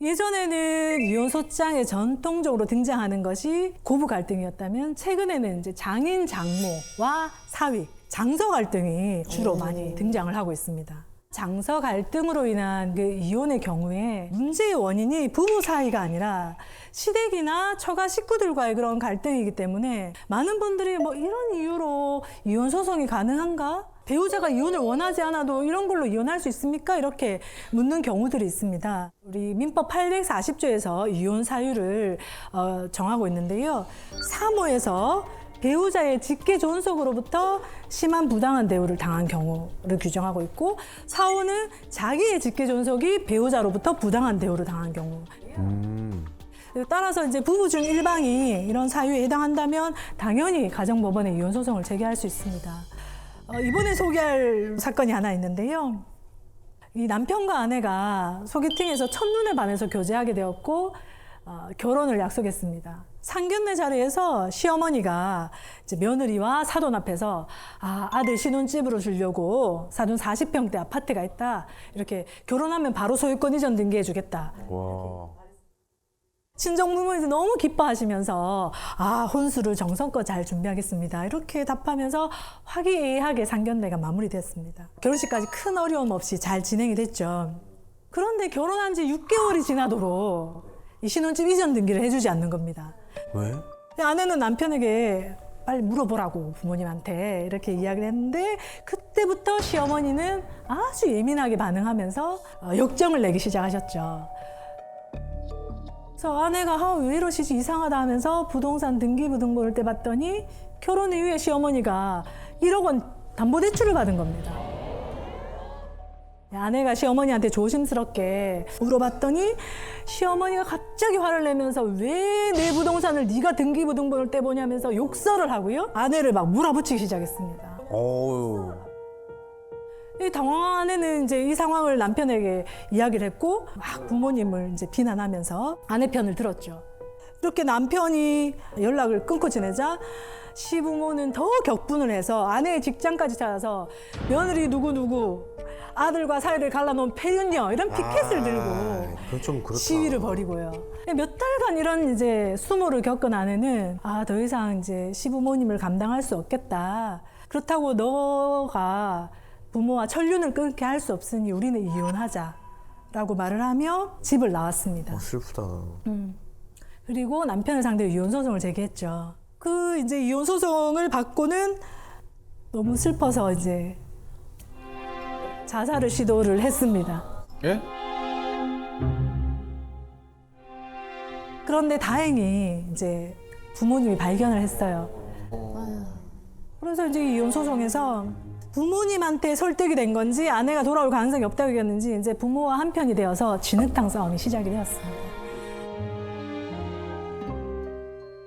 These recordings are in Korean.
예전에는 이혼 소장에 전통적으로 등장하는 것이 고부 갈등이었다면 최근에는 이제 장인 장모와 사위, 장서 갈등이 주로 많이 등장을 하고 있습니다. 장서 갈등으로 인한 그 이혼의 경우에 문제의 원인이 부부 사이가 아니라 시댁이나 처가 식구들과의 그런 갈등이기 때문에 많은 분들이 뭐 이런 이유로 이혼 소송이 가능한가? 배우자가 이혼을 원하지 않아도 이런 걸로 이혼할 수 있습니까? 이렇게 묻는 경우들이 있습니다. 우리 민법 840조에서 이혼 사유를 정하고 있는데요. 3호에서 배우자의 직계 존속으로부터 심한 부당한 대우를 당한 경우를 규정하고 있고 4호는 자기의 직계 존속이 배우자로부터 부당한 대우를 당한 경우. 따라서 이제 부부 중 일방이 이런 사유에 해당한다면 당연히 가정법원에 이혼 소송을 제기할 수 있습니다. 이번에 소개할 사건이 하나 있는데요. 이 남편과 아내가 소개팅에서 첫눈에 반해서 교제하게 되었고 결혼을 약속했습니다. 상견례 자리에서 시어머니가 이제 며느리와 사돈 앞에서 아들 신혼집으로 주려고 사돈 40평대 아파트가 있다. 이렇게 결혼하면 바로 소유권 이전 등기해 주겠다. 와. 친정 부모님이 너무 기뻐하시면서 혼수를 정성껏 잘 준비하겠습니다. 이렇게 답하면서 화기애애하게 상견례가 마무리됐습니다. 결혼식까지 큰 어려움 없이 잘 진행이 됐죠. 그런데 결혼한 지 6개월이 지나도록 이 신혼집 이전 등기를 해주지 않는 겁니다. 왜? 아내는 남편에게 빨리 물어보라고 부모님한테 이렇게 이야기를 했는데 그때부터 시어머니는 아주 예민하게 반응하면서 역정을 내기 시작하셨죠. 그래서 아내가 왜 이러시지 이상하다 하면서 부동산 등기부등본을 떼봤더니 결혼 이후에 시어머니가 1억 원 담보대출을 받은 겁니다. 아내가 시어머니한테 조심스럽게 물어봤더니 시어머니가 갑자기 화를 내면서 왜 내 부동산을 네가 등기부등본을 떼보냐면서 욕설을 하고요. 아내를 막 몰아붙이기 시작했습니다. 어우. 이 당황한 아내는 이제 이 상황을 남편에게 이야기를 했고 막 부모님을 이제 비난하면서 아내 편을 들었죠. 이렇게 남편이 연락을 끊고 지내자 시부모는 더 격분을 해서 아내의 직장까지 찾아서 며느리 누구누구 아들과 사이를 갈라놓은 폐윤녀 이런 피켓을 들고 그건 좀 그렇다. 시위를 벌이고요. 몇 달간 이런 이제 수모를 겪은 아내는 더 이상 이제 시부모님을 감당할 수 없겠다. 그렇다고 너가 부모와 천륜을 끊게 할 수 없으니 우리는 이혼하자라고 말을 하며 집을 나왔습니다. 슬프다. 그리고 남편을 상대로 이혼 소송을 제기했죠. 그 이제 이혼 소송을 받고는 너무 슬퍼서 이제 자살을 시도를 했습니다. 예? 그런데 다행히 이제 부모님이 발견을 했어요. 그래서 이제 이혼 소송에서 부모님한테 설득이 된 건지 아내가 돌아올 가능성이 없다고 여겼는지 이제 부모와 한편이 되어서 진흙탕 싸움이 시작이 되었습니다.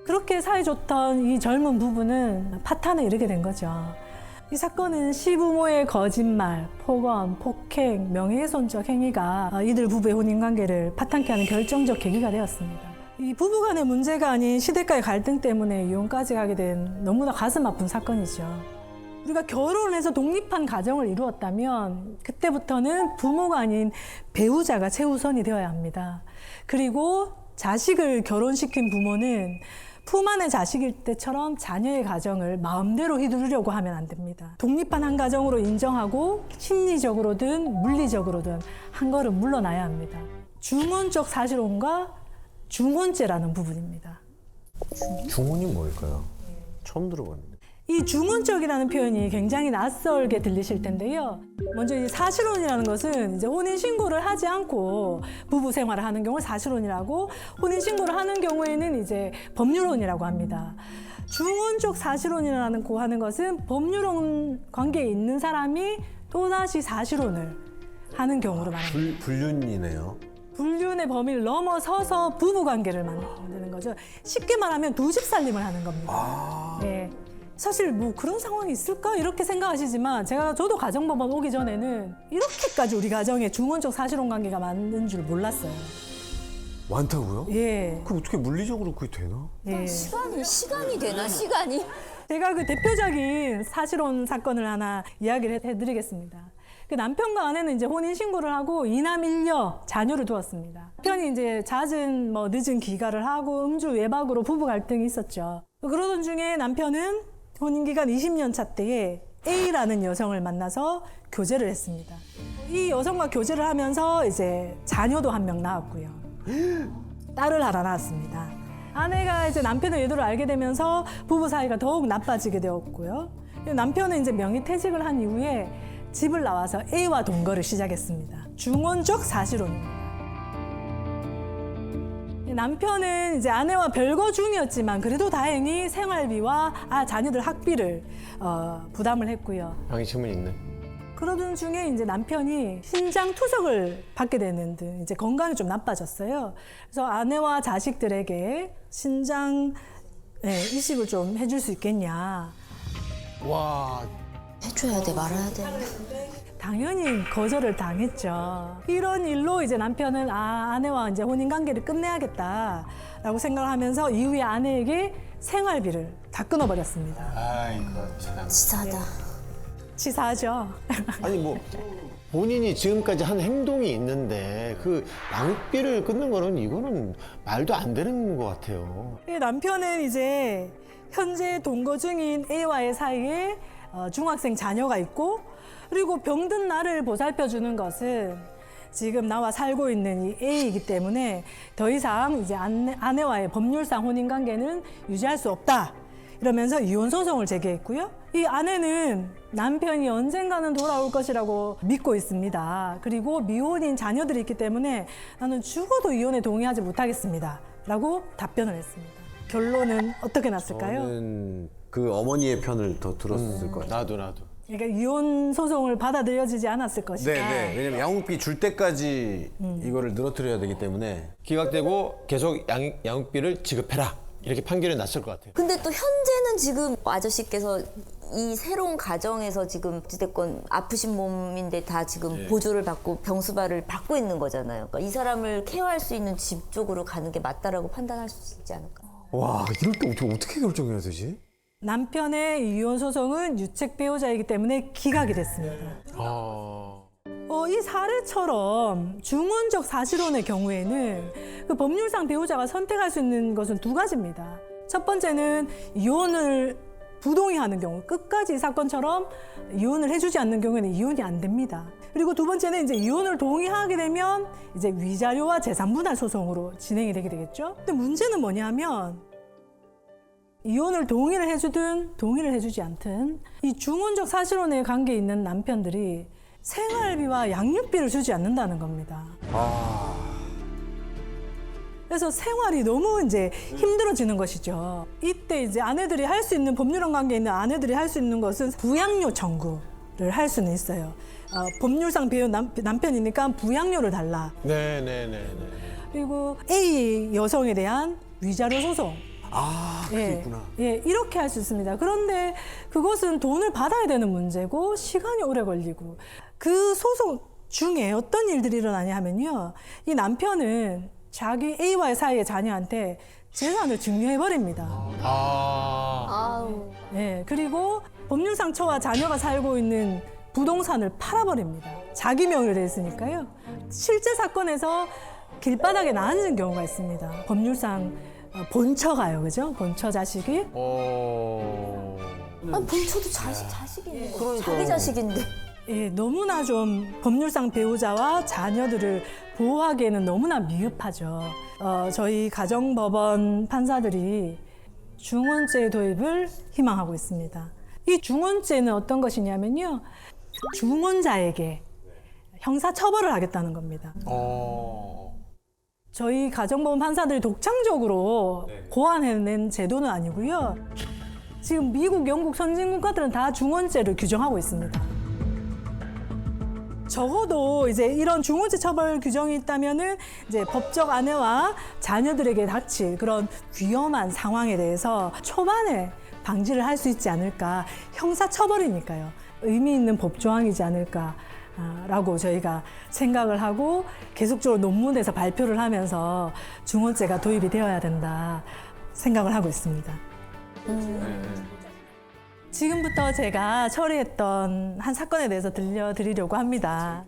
그렇게 사이좋던 이 젊은 부부는 파탄에 이르게 된 거죠. 이 사건은 시부모의 거짓말, 폭언, 폭행, 명예훼손적 행위가 이들 부부의 혼인관계를 파탄케 하는 결정적 계기가 되었습니다. 이 부부 간의 문제가 아닌 시댁과의 갈등 때문에 이혼까지 가게 된 너무나 가슴 아픈 사건이죠. 우리가 결혼을 해서 독립한 가정을 이루었다면 그때부터는 부모가 아닌 배우자가 최우선이 되어야 합니다. 그리고 자식을 결혼시킨 부모는 품 안의 자식일 때처럼 자녀의 가정을 마음대로 휘두르려고 하면 안 됩니다. 독립한 한 가정으로 인정하고 심리적으로든 물리적으로든 한 걸음 물러나야 합니다. 중원적 사실혼과 중원죄라는 부분입니다. 중혼이 뭘까요? 처음 들어봤는데. 이 중원적이라는 표현이 굉장히 낯설게 들리실 텐데요. 먼저 이 사실혼이라는 것은 이제 혼인 신고를 하지 않고 부부 생활을 하는 경우를 사실혼이라고, 혼인 신고를 하는 경우에는 이제 법률혼이라고 합니다. 중원적 사실혼이라는 고 하는 것은 법률혼 관계에 있는 사람이 또다시 사실혼을 하는 경우로 말합니다. 불륜이네요. 불륜의 범위를 넘어서서 부부 관계를 만드는 거죠. 쉽게 말하면 두 집 살림을 하는 겁니다. 네. 사실 뭐 그런 상황이 있을까 이렇게 생각하시지만 저도 가정법원 오기 전에는 이렇게까지 우리 가정에 중원적 사실혼 관계가 많은 줄 몰랐어요. 많다고요? 예. 그럼 어떻게 물리적으로 그게 되나? 예. 시간이 되나, 시간이? 제가 그 대표적인 사실혼 사건을 하나 이야기를 해드리겠습니다. 그 남편과 아내는 이제 혼인 신고를 하고 이남 1녀 자녀를 두었습니다. 남편이 이제 잦은 늦은 귀가를 하고 음주 외박으로 부부 갈등이 있었죠. 그러던 중에 남편은 혼인 기간 20년 차 때에 A라는 여성을 만나서 교제를 했습니다. 이 여성과 교제를 하면서 이제 자녀도 한 명 낳았고요. 딸을 하나 낳았습니다. 아내가 이제 남편의 의도를 알게 되면서 부부 사이가 더욱 나빠지게 되었고요. 남편은 이제 명의퇴직을 한 이후에 집을 나와서 A와 동거를 시작했습니다. 중원적 사실혼입니다. 남편은 이제 아내와 별거 중이었지만 그래도 다행히 생활비와 자녀들 학비를 부담을 했고요. 양심은 있네. 그러던 중에 이제 남편이 신장 투석을 받게 되는 등 이제 건강이 좀 나빠졌어요. 그래서 아내와 자식들에게 신장 이식을 좀 해줄 수 있겠냐. 와, 해줘야 돼, 말아야 돼. 당연히 거절을 당했죠. 이런 일로 이제 남편은 아내와 이제 혼인 관계를 끝내야겠다라고 생각을 하면서 이후에 아내에게 생활비를 다 끊어버렸습니다. 아이고 참. 치사하다. 치사하죠. 아니 뭐 본인이 지금까지 한 행동이 있는데 그 양육비를 끊는 거는 이거는 말도 안 되는 것 같아요. 남편은 이제 현재 동거 중인 A와의 사이에 중학생 자녀가 있고 그리고 병든 나를 보살펴주는 것은 지금 나와 살고 있는 이 A이기 때문에 더 이상 이제 아내와의 법률상 혼인 관계는 유지할 수 없다. 이러면서 이혼 소송을 제기했고요. 이 아내는 남편이 언젠가는 돌아올 것이라고 믿고 있습니다. 그리고 미혼인 자녀들이 있기 때문에 나는 죽어도 이혼에 동의하지 못하겠습니다. 라고 답변을 했습니다. 결론은 어떻게 났을까요? 저는 그 어머니의 편을 더 들었을 것 같아요. 나도. 그러니까 이혼 소송을 받아들여지지 않았을 것이다. 네. 왜냐면 양육비 줄 때까지 이거를 늘어뜨려야 되기 때문에. 기각되고 계속 양육비를 지급해라 이렇게 판결이 났을 것 같아요. 근데 또 현재는 지금 아저씨께서 이 새로운 가정에서 지금 어찌됐건 아프신 몸인데 다 지금 보조를 받고 병수발을 받고 있는 거잖아요. 그러니까 이 사람을 케어할 수 있는 집 쪽으로 가는 게 맞다라고 판단할 수 있지 않을까. 와, 이럴 때 어떻게 결정해야 되지? 남편의 이혼 소송은 유책 배우자이기 때문에 기각이 됐습니다. 이 사례처럼 중원적 사실혼의 경우에는 그 법률상 배우자가 선택할 수 있는 것은 두 가지입니다. 첫 번째는 이혼을 부동의하는 경우, 끝까지 이 사건처럼 이혼을 해주지 않는 경우에는 이혼이 안 됩니다. 그리고 두 번째는 이제 이혼을 동의하게 되면 이제 위자료와 재산분할 소송으로 진행이 되게 되겠죠. 근데 문제는 뭐냐면 이혼을 동의를 해주든 동의를 해주지 않든 이 중원적 사실혼의 관계에 있는 남편들이 생활비와 양육비를 주지 않는다는 겁니다. 그래서 생활이 너무 이제 힘들어지는 것이죠. 이때 이제 아내들이 할 수 있는 법률상 관계에 있는 아내들이 할 수 있는 것은 부양료 청구를 할 수는 있어요. 법률상 배운 남편이니까 부양료를 달라. 네네네. 그리고 A 여성에 대한 위자료 소송. 그게 있구나. 이렇게 할 수 있습니다. 그런데 그것은 돈을 받아야 되는 문제고 시간이 오래 걸리고 그 소송 중에 어떤 일들이 일어나냐 하면요. 이 남편은 자기 A와의 사이의 자녀한테 재산을 증여해버립니다. 아우. 그리고 법률상 처와 자녀가 살고 있는 부동산을 팔아버립니다. 자기 명의로 돼 있으니까요. 실제 사건에서 길바닥에 나앉은 경우가 있습니다. 법률상 본처가요, 그죠? 본처 자식이. 본처도 자식인데. 자기 자식인데. 너무나 좀 법률상 배우자와 자녀들을 보호하기에는 너무나 미흡하죠. 저희 가정법원 판사들이 중원죄 도입을 희망하고 있습니다. 이 중원죄는 어떤 것이냐면요. 중원자에게 형사처벌을 하겠다는 겁니다. 저희 가정법원 판사들이 독창적으로 고안해낸 제도는 아니고요. 지금 미국, 영국 선진 국가들은 다 중원죄를 규정하고 있습니다. 적어도 이제 이런 중원죄 처벌 규정이 있다면은 이제 법적 아내와 자녀들에게 닥칠 그런 위험한 상황에 대해서 초반에 방지를 할 수 있지 않을까. 형사 처벌이니까요. 의미 있는 법 조항이지 않을까. 라고 저희가 생각을 하고 계속적으로 논문에서 발표를 하면서 중원죄가 도입이 되어야 된다 생각을 하고 있습니다. 지금부터 제가 처리했던 한 사건에 대해서 들려드리려고 합니다.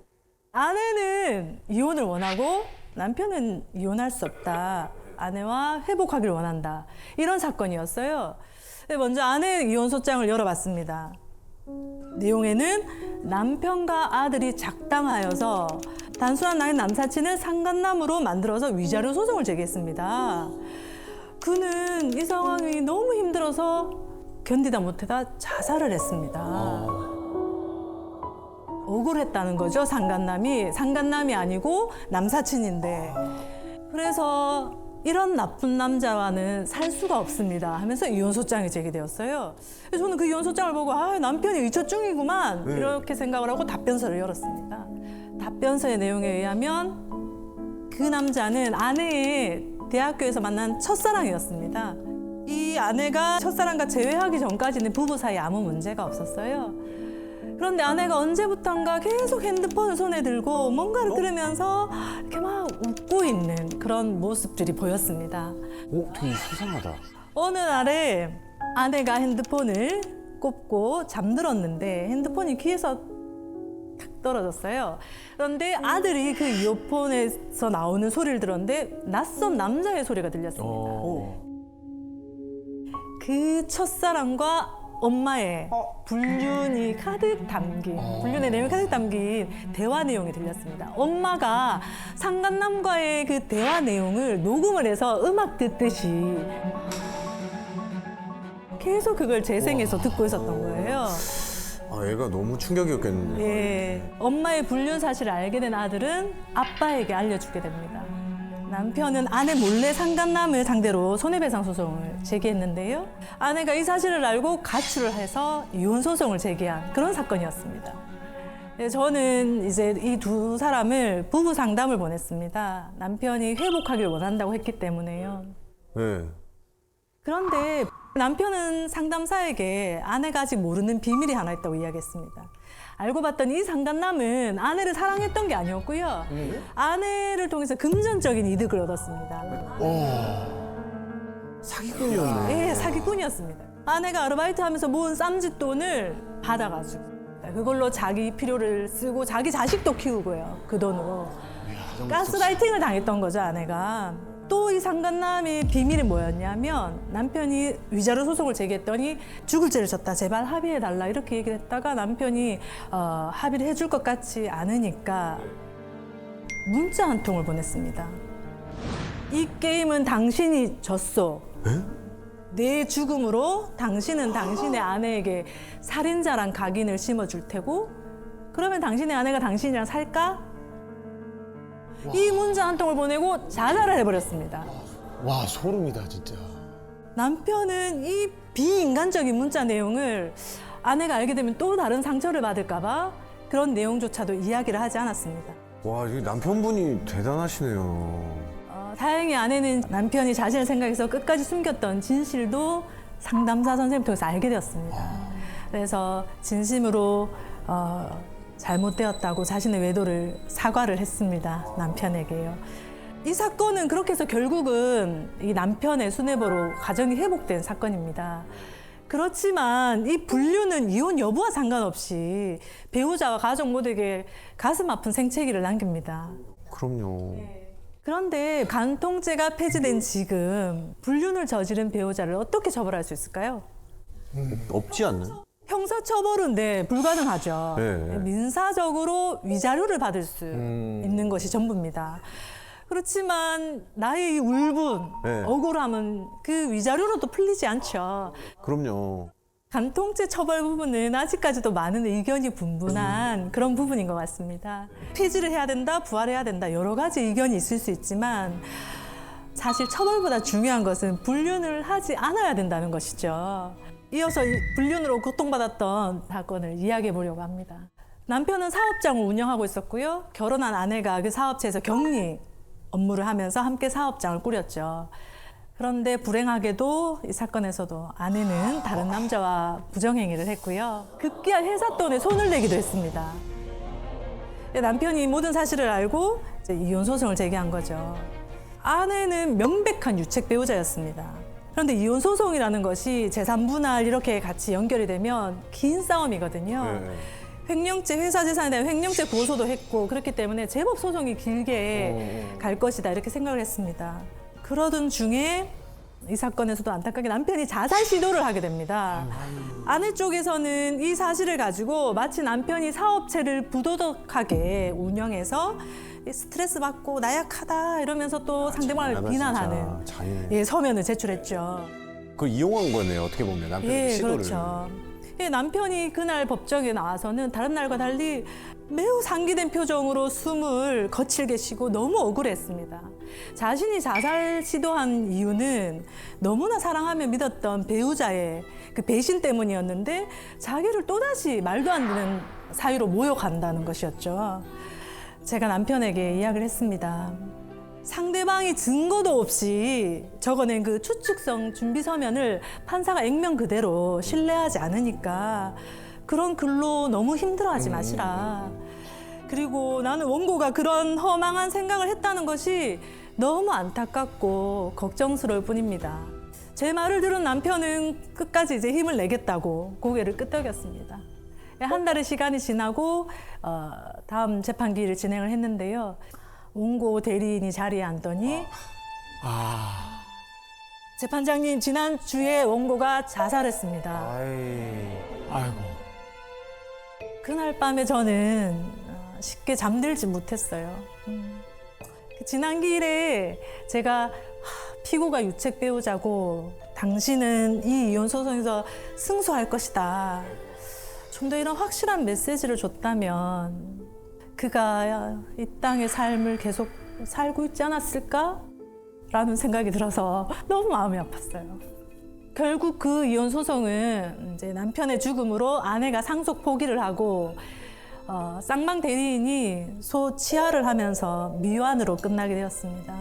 아내는 이혼을 원하고 남편은 이혼할 수 없다. 아내와 회복하기를 원한다. 이런 사건이었어요. 먼저 아내 이혼 소장을 열어봤습니다. 내용에는 남편과 아들이 작당하여서 단순한 나의 남사친을 상간남으로 만들어서 위자료 소송을 제기했습니다. 그는 이 상황이 너무 힘들어서 견디다 못하다 자살을 했습니다. 억울했다는 거죠, 상간남이 아니고 남사친인데. 그래서 이런 나쁜 남자와는 살 수가 없습니다 하면서 이혼소장이 제기되었어요. 그래서 저는 그 이혼소장을 보고 남편이 의처증이구만 이렇게 생각을 하고 답변서를 열었습니다. 답변서의 내용에 의하면 그 남자는 아내의 대학교에서 만난 첫사랑이었습니다. 이 아내가 첫사랑과 재회하기 전까지는 부부 사이에 아무 문제가 없었어요. 그런데 아내가 언제부턴가 계속 핸드폰을 손에 들고 뭔가를 들으면서 이렇게 막 웃고 있는 그런 모습들이 보였습니다. 되게 수상하다. 어느 날에 아내가 핸드폰을 꼽고 잠들었는데 핸드폰이 귀에서 탁 떨어졌어요. 그런데 아들이 그 이어폰에서 나오는 소리를 들었는데 낯선 남자의 소리가 들렸습니다. 그 첫사랑과 엄마의 불륜이 가득 담긴, 불륜의 내용이 가득 담긴 대화 내용이 들렸습니다. 엄마가 상간남과의 그 대화 내용을 녹음을 해서 음악 듣듯이 계속 그걸 재생해서 듣고 있었던 거예요. 애가 너무 충격이었겠는데. 예, 엄마의 불륜 사실을 알게 된 아들은 아빠에게 알려주게 됩니다. 남편은 아내 몰래 상간남을 상대로 손해배상 소송을 제기했는데요. 아내가 이 사실을 알고 가출을 해서 이혼 소송을 제기한 그런 사건이었습니다. 네, 저는 이제 이 두 사람을 부부 상담을 보냈습니다. 남편이 회복하기를 원한다고 했기 때문에요. 네. 그런데 남편은 상담사에게 아내가 아직 모르는 비밀이 하나 있다고 이야기했습니다. 알고 봤더니 이 상간남은 아내를 사랑했던 게 아니었고요. 아내를 통해서 금전적인 이득을 얻었습니다. 사기꾼이었네. 예, 사기꾼이었습니다. 아내가 아르바이트하면서 모은 쌈짓돈을 받아가지고 그걸로 자기 필요를 쓰고 자기 자식도 키우고요. 그 돈으로. 가스라이팅을 당했던 거죠, 아내가. 또 이 상간남의 비밀이 뭐였냐면 남편이 위자료 소송을 제기했더니 죽을 죄를 졌다, 제발 합의해달라 이렇게 얘기를 했다가 남편이 합의를 해줄 것 같지 않으니까 문자 한 통을 보냈습니다. 이 게임은 당신이 졌소. 내 죽음으로 당신은 당신의 아내에게 살인자란 각인을 심어줄 테고 그러면 당신의 아내가 당신이랑 살까? 이 문자 한 통을 보내고 자살을 해버렸습니다. 와, 소름이다, 진짜. 남편은 이 비인간적인 문자 내용을 아내가 알게 되면 또 다른 상처를 받을까 봐 그런 내용조차도 이야기를 하지 않았습니다. 와, 이 남편분이 대단하시네요. 다행히 아내는 남편이 자신을 생각해서 끝까지 숨겼던 진실도 상담사 선생님을 통해서 알게 되었습니다. 그래서 진심으로 잘못되었다고 자신의 외도를 사과를 했습니다. 남편에게요. 이 사건은 그렇게 해서 결국은 이 남편의 수뇌보로 가정이 회복된 사건입니다. 그렇지만 이 불륜은 이혼 여부와 상관없이 배우자와 가족 모두에게 가슴 아픈 생채기를 남깁니다. 그럼요. 그런데 간통죄가 폐지된 지금 불륜을 저지른 배우자를 어떻게 처벌할 수 있을까요? 없지 않는? 형사처벌은 네, 불가능하죠. 네. 민사적으로 위자료를 받을 수 있는 것이 전부입니다. 그렇지만 나의 이 울분, 네. 억울함은 그 위자료로도 풀리지 않죠. 그럼요. 간통죄 처벌 부분은 아직까지도 많은 의견이 분분한 그런 부분인 것 같습니다. 폐지를 해야 된다, 부활해야 된다 여러 가지 의견이 있을 수 있지만 사실 처벌보다 중요한 것은 불륜을 하지 않아야 된다는 것이죠. 이어서 이 불륜으로 고통받았던 사건을 이야기해 보려고 합니다. 남편은 사업장을 운영하고 있었고요. 결혼한 아내가 그 사업체에서 격리 업무를 하면서 함께 사업장을 꾸렸죠. 그런데 불행하게도 이 사건에서도 아내는 다른 남자와 부정행위를 했고요. 급기야 회사 돈에 손을 내기도 했습니다. 남편이 모든 사실을 알고 이제 이혼 소송을 제기한 거죠. 아내는 명백한 유책 배우자였습니다. 그런데 이혼 소송이라는 것이 재산 분할 이렇게 같이 연결이 되면 긴 싸움이거든요. 네. 횡령죄 회사 재산에 대한 횡령죄 고소도 했고 그렇기 때문에 제법 소송이 길게 갈 것이다 이렇게 생각을 했습니다. 그러던 중에 이 사건에서도 안타깝게 남편이 자살 시도를 하게 됩니다. 아내 쪽에서는 이 사실을 가지고 마치 남편이 사업체를 부도덕하게 운영해서 스트레스 받고 나약하다 이러면서 또 상대방을 잔인하다, 비난하는 진짜. 잔인해. 예, 서면을 제출했죠. 그걸 이용한 거네요. 어떻게 보면 남편의 예, 시도를. 그렇죠. 예, 남편이 그날 법정에 나와서는 다른 날과 달리 매우 상기된 표정으로 숨을 거칠게 쉬고 너무 억울했습니다. 자신이 자살 시도한 이유는 너무나 사랑하며 믿었던 배우자의 그 배신 때문이었는데 자기를 또다시 말도 안 되는 사유로 모욕한다는 것이었죠. 제가 남편에게 이야기를 했습니다. 상대방이 증거도 없이 적어낸 그 추측성 준비 서면을 판사가 액면 그대로 신뢰하지 않으니까 그런 글로 너무 힘들어하지 마시라. 그리고 나는 원고가 그런 허망한 생각을 했다는 것이 너무 안타깝고 걱정스러울 뿐입니다. 제 말을 들은 남편은 끝까지 이제 힘을 내겠다고 고개를 끄덕였습니다. 한 달의 시간이 지나고 다음 재판기를 진행을 했는데요. 원고 대리인이 자리에 앉더니 재판장님 지난주에 원고가 자살했습니다. 아이고. 그날 밤에 저는 쉽게 잠들지 못했어요. 지난 기일에 제가 피고가 유책 배우자고 당신은 이 이혼 소송에서 승소할 것이다. 좀 더 이런 확실한 메시지를 줬다면 그가 이 땅의 삶을 계속 살고 있지 않았을까? 라는 생각이 들어서 너무 마음이 아팠어요. 결국 그 이혼 소송은 이제 남편의 죽음으로 아내가 상속 포기를 하고 쌍방 대리인이 소치하를 하면서 미완으로 끝나게 되었습니다.